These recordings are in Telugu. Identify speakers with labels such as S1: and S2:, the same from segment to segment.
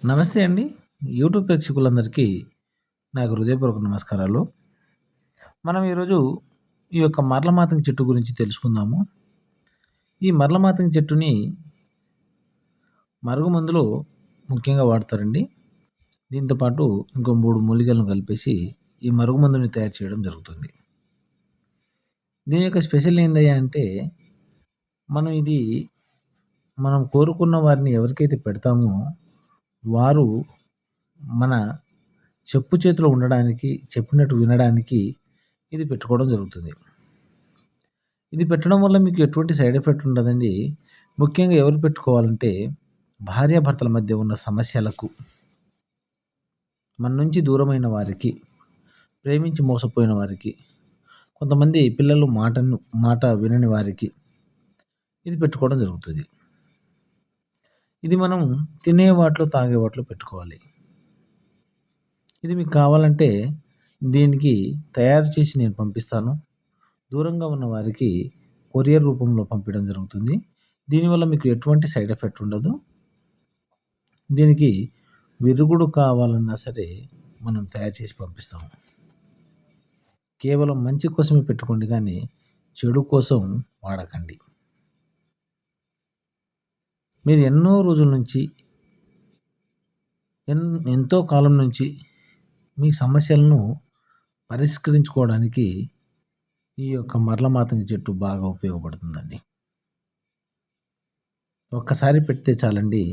S1: నమస్తే అండి. యూట్యూబ్ ప్రేక్షకులందరికీ నాకు హృదయపూర్వక నమస్కారాలు. మనం ఈరోజు ఈ యొక్క మరలమాతంగి చెట్టు గురించి తెలుసుకుందాము. ఈ మరలమాతంగి చెట్టుని మరుగుమందులో ముఖ్యంగా వాడతారండి. దీంతో పాటు ఇంకో 3 మూలికలను కలిపేసి ఈ మరుగుమందుని తయారు చేయడం జరుగుతుంది. దీని యొక్క స్పెషల్ ఏందయ్యా అంటే ఇది మనం కోరుకున్న వారిని ఎవరికైతే పెడతామో వారు మన చెప్పు చేతిలో ఉండడానికి, చెప్పినట్టు వినడానికి ఇది పెట్టుకోవడం జరుగుతుంది. ఇది పెట్టడం వల్ల మీకు ఎటువంటి సైడ్ ఎఫెక్ట్ ఉండదండి. ముఖ్యంగా ఎవరు పెట్టుకోవాలంటే భార్యాభర్తల మధ్య ఉన్న సమస్యలకు, మన నుంచి దూరమైన వారికి, ప్రేమించి మోసపోయిన వారికి, కొంతమంది పిల్లలు మాట వినని వారికి ఇది పెట్టుకోవడం జరుగుతుంది. ఇది మనం తినే వాటిలో, తాగే వాటిలో పెట్టుకోవాలి. ఇది మీకు కావాలంటే దీనికి తయారు చేసి నేను పంపిస్తాను. దూరంగా ఉన్న వారికి కొరియర్ రూపంలో పంపించడం జరుగుతుంది. దీనివల్ల మీకు ఎటువంటి సైడ్ ఎఫెక్ట్ ఉండదు. దీనికి విరుగుడు కావాలన్నా సరే మనం తయారు చేసి పంపిస్తాము. కేవలం మంచి కోసమే పెట్టుకోండి కానీ చెడు కోసం వాడకండి. మీరు ఎన్నో రోజుల నుంచి ఎంతో కాలం నుంచి మీ సమస్యలను పరిష్కరించుకోవడానికి ఈ యొక్క మరలమాతంగి చెట్టు బాగా ఉపయోగపడుతుందండి. ఒక్కసారి పెడితే చాలండి,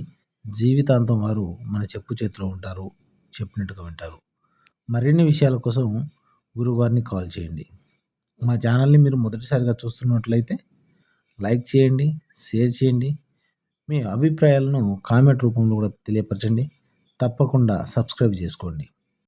S1: జీవితాంతం వారు మన చెప్పు చేతిలో ఉంటారు, చెప్పినట్టుగా వింటారు. మరిన్ని విషయాల కోసం గురువుగారిని కాల్ చేయండి. మా ఛానల్ని మీరు మొదటిసారిగా చూస్తున్నట్లయితే లైక్ చేయండి, షేర్ చేయండి. మీ అభిప్రాయాలను కామెంట్ రూపంలో కూడా తెలియపరచండి. తప్పకుండా సబ్స్క్రైబ్ చేసుకోండి.